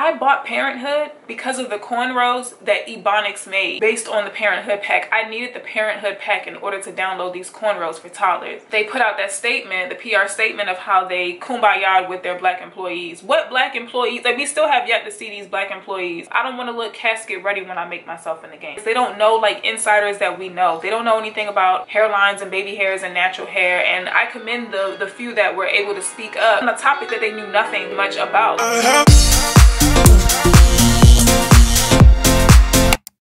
I bought Parenthood because of the cornrows that Ebonics made based on the Parenthood pack. I needed the Parenthood pack in order to download these cornrows for toddlers. They put out that statement, the PR statement of how they kumbaya with their black employees. What black employees? Like, we still have yet to see these black employees. I don't want to look casket ready when I make myself in the game. They don't know like insiders that we know. They don't know anything about hairlines and baby hairs and natural hair, and I commend the few that were able to speak up on a topic that they knew nothing much about.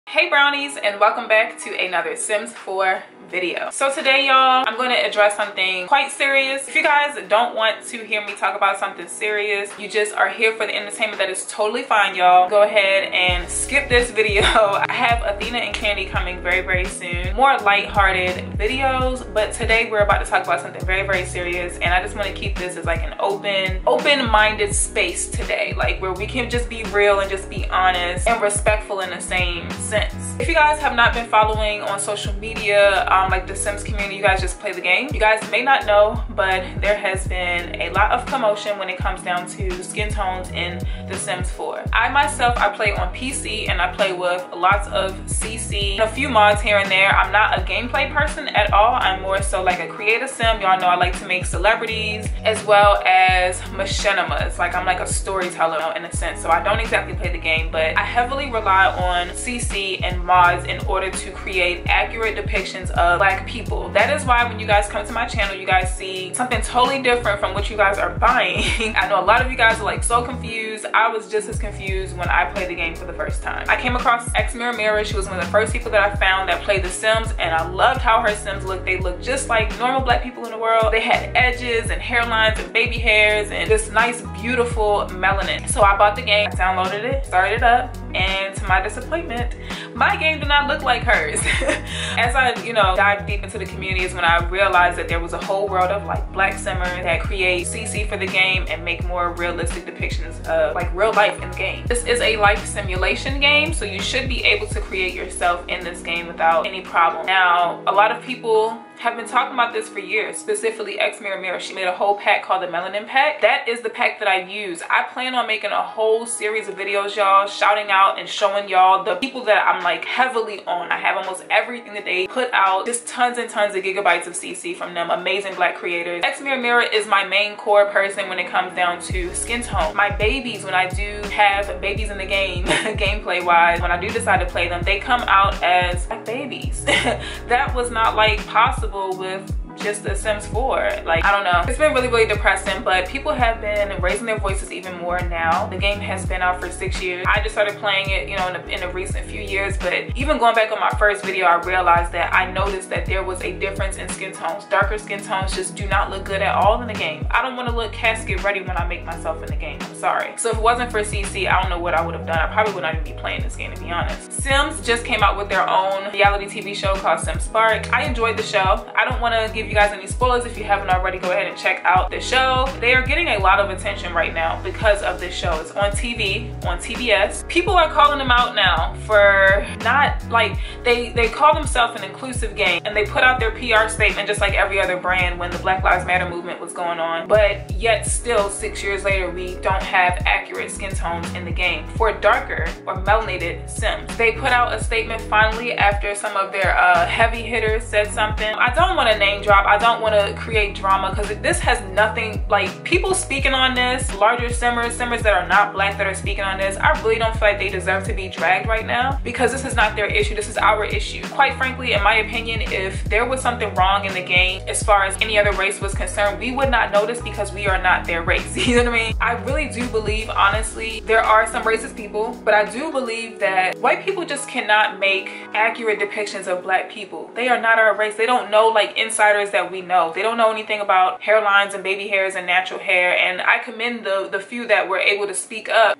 Hey brownies, and welcome back to another Sims 4 video. So today, y'all, I'm going to address something quite serious. If you guys don't want to hear me talk about something serious, you just are here for the entertainment, that is totally fine, y'all. Go ahead and skip this video. I have Athena and Candy coming very soon. More lighthearted videos, but today we're about to talk about something very serious, and I just want to keep this as like an open-minded space today, like where we can just be real and just be honest and respectful in the same sense. If you guys have not been following on social media, like the Sims community, you guys just play the game. You guys may not know, but there has been a lot of commotion when it comes down to skin tones in the Sims 4. I myself, I play on PC and I play with lots of CC and a few mods here and there. I'm not a gameplay person at all. I'm more so like a creative sim. Y'all know I like to make celebrities as well as machinimas. Like, I'm like a storyteller in a sense. So I don't exactly play the game, but I heavily rely on CC and mods in order to create accurate depictions of black people. That is why when you guys come to my channel, you guys see something totally different from what you guys are buying. I know a lot of you guys are like so confused. I was just as confused when I played the game for the first time. I came across X Mirror. She was one of the first people that I found that played the Sims, and I loved how her Sims looked. They looked just like normal black people in the world. They had edges and hairlines and baby hairs and this nice beautiful melanin. So I bought the game, I downloaded it, started it up, and to my disappointment, my game did not look like hers. As I, dive deep into the community is when I realized that there was a whole world of like black simmers that create CC for the game and make more realistic depictions of like real life in the game. This is a life simulation game, so you should be able to create yourself in this game without any problem. Now, a lot of people have been talking about this for years, specifically X Mirror. She made a whole pack called the Melanin Pack. That is the pack that I use. I plan on making a whole series of videos, y'all, shouting out and showing y'all the people that I'm like heavily on. I have almost everything that they put out, just tons and tons of gigabytes of CC from them amazing black creators. X Mirror is my main core person when it comes down to skin tone. My babies, when I do have babies in the game, gameplay wise, when I do decide to play them, they come out as like babies. That was not like possible with just the Sims 4. Like, I don't know. It's been really depressing, but people have been raising their voices even more now. The game has been out for 6 years. I just started playing it, in the recent few years, but even going back on my first video, I realized that I noticed that there was a difference in skin tones. Darker skin tones just do not look good at all in the game. I don't want to look casket ready when I make myself in the game. I'm sorry. So if it wasn't for CC, I don't know what I would have done. I probably would not even be playing this game, to be honest. Sims just came out with their own reality TV show called Sim Spark. I enjoyed the show. I don't want to give you guys any spoilers. If you haven't already, go ahead and check out the show. They are getting a lot of attention right now because of this show. It's on TV, on TBS. People are calling them out now for not, like, they call themselves an inclusive game, and they put out their PR statement just like every other brand when the Black Lives Matter movement was going on, but yet still 6 years later we don't have accurate skin tones in the game for darker or melanated Sims. They put out a statement finally after some of their heavy hitters said something. I don't want to name drop, I don't want to create drama, because this has nothing, like, people speaking on this, larger simmers that are not black that are speaking on this, I really don't feel like they deserve to be dragged right now, because this is not their issue, this is our issue. Quite frankly, in my opinion, if there was something wrong in the game as far as any other race was concerned, we would not notice because we are not their race. You know what I mean? I really do believe, honestly, there are some racist people, but I do believe that white people just cannot make accurate depictions of black people. They are not our race. They don't know like insiders that we know. They don't know anything about hairlines and baby hairs and natural hair, and I commend the few that were able to speak up,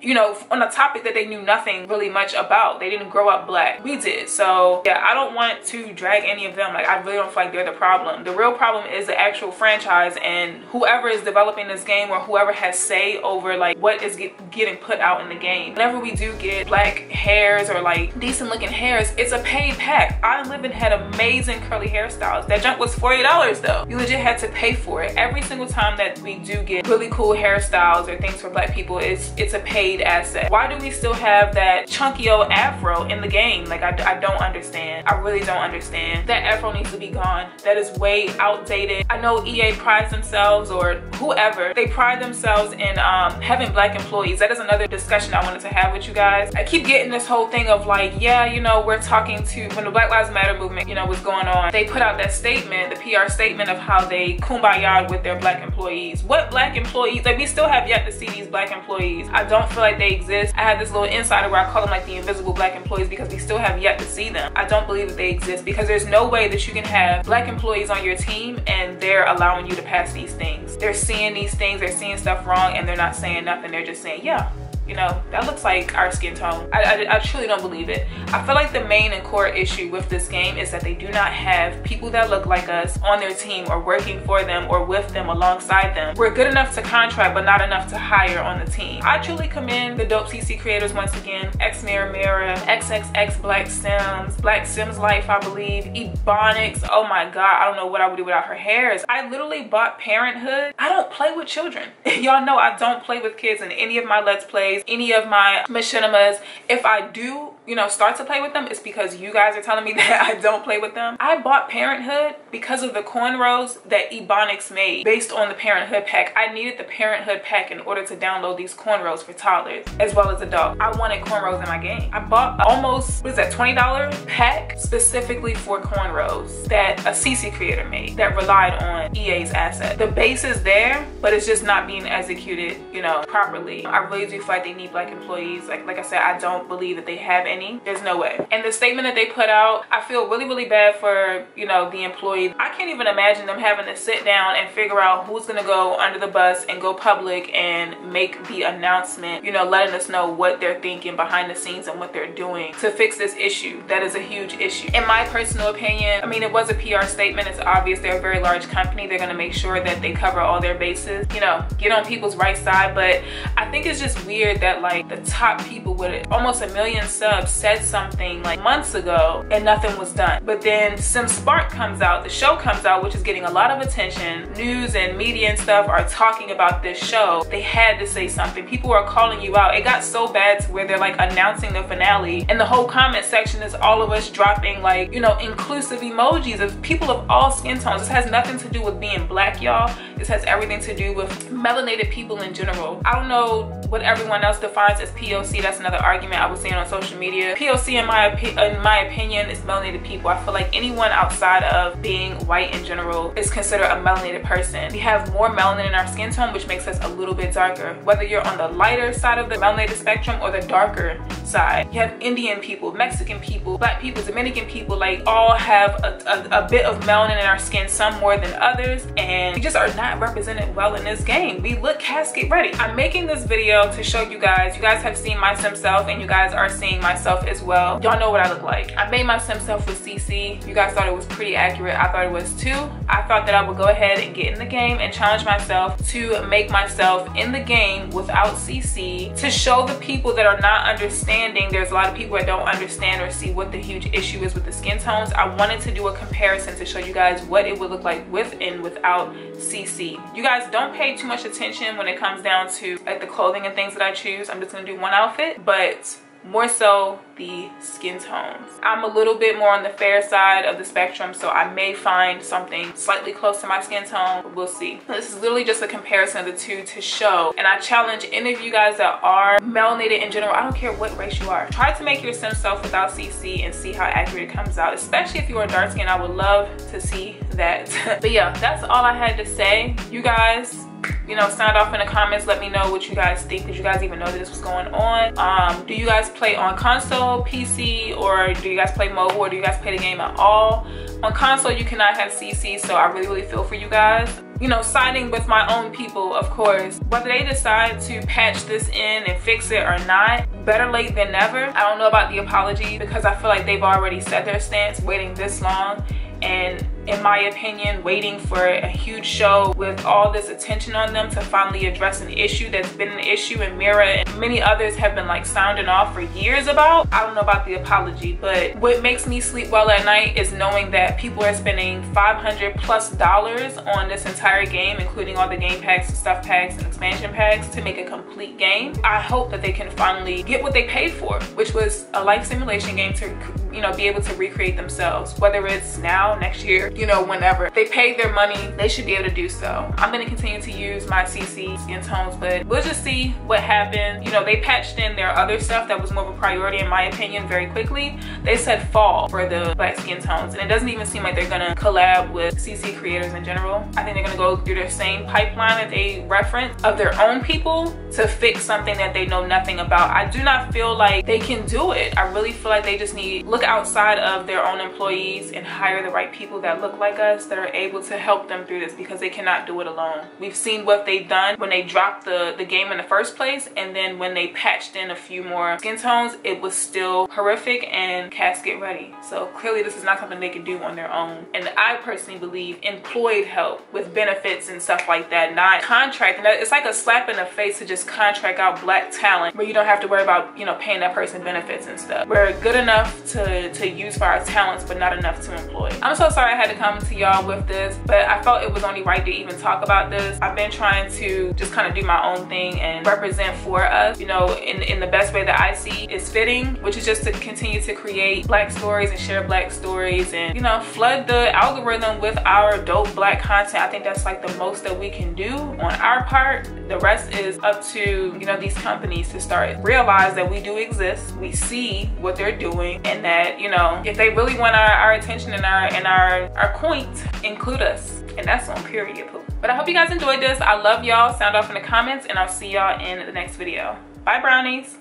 on a topic that they knew nothing really much about. They didn't grow up black. We did. So yeah, I don't want to drag any of them. Like, I really don't feel like they're the problem. The real problem is the actual franchise and whoever is developing this game, or whoever has say over like what is getting put out in the game. Whenever we do get black hairs or like decent looking hairs, it's a paid pack. I Living had amazing curly hairstyles. That junk was $40. $20 though. You legit had to pay for it. Every single time that we do get really cool hairstyles or things for black people, it's a paid asset. Why do we still have that chunky old afro in the game? Like, I don't understand. I really don't understand. That afro needs to be gone. That is way outdated. I know EA prides themselves, or whoever, they pride themselves in having black employees. That is another discussion I wanted to have with you guys. I keep getting this whole thing of like, yeah, you know, we're talking to, when the Black Lives Matter movement, you know, was going on, they put out that statement, the PR statement of how they kumbaya with their black employees. What black employees? Like, we still have yet to see these black employees. I don't feel like they exist. I have this little insider where I call them like the invisible black employees, because we still have yet to see them. I don't believe that they exist, because there's no way that you can have black employees on your team and they're allowing you to pass these things. They're seeing these things, they're seeing stuff wrong, and they're not saying nothing. They're just saying, yeah, you know, that looks like our skin tone. I truly don't believe it. I feel like the main and core issue with this game is that they do not have people that look like us on their team, or working for them, or with them, alongside them. We're good enough to contract, but not enough to hire on the team. I truly commend the dope CC creators once again. X Mirror Mirror, XXX Black Sims, Black Sims Life, I believe, Ebonics. Oh my god, I don't know what I would do without her hairs. I literally bought Parenthood. I don't play with children. Y'all know I don't play with kids in any of my Let's Plays, any of my machinimas. If I do, you know, start to play with them, it's because you guys are telling me that I don't play with them. I bought Parenthood because of the cornrows that Ebonics made based on the Parenthood pack. I needed the Parenthood pack in order to download these cornrows for toddlers as well as adults. I wanted cornrows in my game. I bought almost, what is that, $20 pack specifically for cornrows that a CC creator made that relied on EA's asset. The base is there, but it's just not being executed, you know, properly. I really do feel like they need black employees. Like I said, I don't believe that they have any. There's no way. And the statement that they put out, I feel really, really bad for, you know, the employees. I can't even imagine them having to sit down and figure out who's gonna go under the bus and go public and make the announcement, you know, letting us know what they're thinking behind the scenes and what they're doing to fix this issue. That is a huge issue. In my personal opinion, I mean, it was a PR statement. It's obvious they're a very large company. They're gonna make sure that they cover all their bases, you know, get on people's right side. But I think it's just weird that like the top people with almost 1 million subs said something like months ago and nothing was done. But then SimSpark comes out, the show comes out, which is getting a lot of attention. News and media and stuff are talking about this show. They had to say something. People are calling you out. It got so bad to where they're like announcing the finale, and the whole comment section is all of us dropping like, you know, inclusive emojis of people of all skin tones. This has nothing to do with being black, y'all. This has everything to do with melanated people in general. I don't know what everyone else defines as POC. That's another argument I was seeing on social media. POC in my opinion is melanated people. I feel like anyone outside of being white in general is considered a melanated person. We have more melanin in our skin tone, which makes us a little bit darker. Whether you're on the lighter side of the melanated spectrum or the darker side. You have Indian people, Mexican people, black people, Dominican people, like all have a bit of melanin in our skin, some more than others, and we just are not represented well in this game. We look casket ready. I'm making this video to show you guys have seen my Simself, and you guys are seeing myself as well. Y'all know what I look like. I made my Simself with CC. You guys thought it was pretty accurate. I thought it was too. I thought that I would go ahead and get in the game and challenge myself to make myself in the game without CC, to show the people that are not understanding. There's a lot of people that don't understand or see what the huge issue is with the skin tones. I wanted to do a comparison to show you guys what it would look like with and without CC. You guys don't pay too much attention when it comes down to like the clothing and things that I choose. I'm just gonna do one outfit, but more so the skin tones. I'm a little bit more on the fair side of the spectrum, so I may find something slightly close to my skin tone, but we'll see. This is literally just a comparison of the two to show, and I challenge any of you guys that are melanated in general, I don't care what race you are, try to make your Simself without CC and see how accurate it comes out, especially if you are dark skin. I would love to see that. But yeah, that's all I had to say. You guys, you know, sound off in the comments. Let me know what you guys think. Did you guys even know that this was going on? Do you guys play on console, PC, or do you guys play mobile, or do you guys play the game at all? On console, you cannot have CC, so I really, really feel for you guys. You know, siding with my own people, of course. Whether they decide to patch this in and fix it or not, better late than never. I don't know about the apology, because I feel like they've already set their stance waiting this long, and in my opinion, waiting for a huge show with all this attention on them to finally address an issue that's been an issue, and Mira and many others have been like sounding off for years about. I don't know about the apology, but what makes me sleep well at night is knowing that people are spending $500+ on this entire game, including all the game packs, stuff packs, and expansion packs to make a complete game. I hope that they can finally get what they paid for, which was a life simulation game to, you know, be able to recreate themselves, whether it's now, next year, you know, whenever. They paid their money, they should be able to do so. I'm gonna continue to use my CC skin tones, but we'll just see what happens. You know, they patched in their other stuff that was more of a priority in my opinion very quickly. They said fall for the black skin tones, and it doesn't even seem like they're gonna collab with CC creators in general. I think they're gonna go through their same pipeline that they reference of their own people to fix something that they know nothing about. I do not feel like they can do it. I really feel like they just need to look outside of their own employees and hire the right people that look like us, that are able to help them through this, because they cannot do it alone. We've seen what they've done when they dropped the game in the first place, and then when they patched in a few more skin tones, it was still horrific and casket ready. So clearly this is not something they can do on their own. And I personally believe employed help with benefits and stuff like that, not contracting. It's like a slap in the face to just contract out black talent where you don't have to worry about, you know, paying that person benefits and stuff. We're good enough to use for our talents, but not enough to employ. I'm so sorry I had to come to y'all with this, but I felt it was only right to even talk about this. I've been trying to just kind of do my own thing and represent for us, you know, in the best way that I see is fitting, which is just to continue to create black stories and share black stories, and, you know, flood the algorithm with our dope black content. I think that's like the most that we can do on our part. The rest is up to, you know, these companies to start realize that we do exist, we see what they're doing, and that, you know, if they really want our attention and our coins, include us. And that's on period poo. But I hope you guys enjoyed this. I love y'all. Sound off in the comments, and I'll see y'all in the next video. Bye, brownies.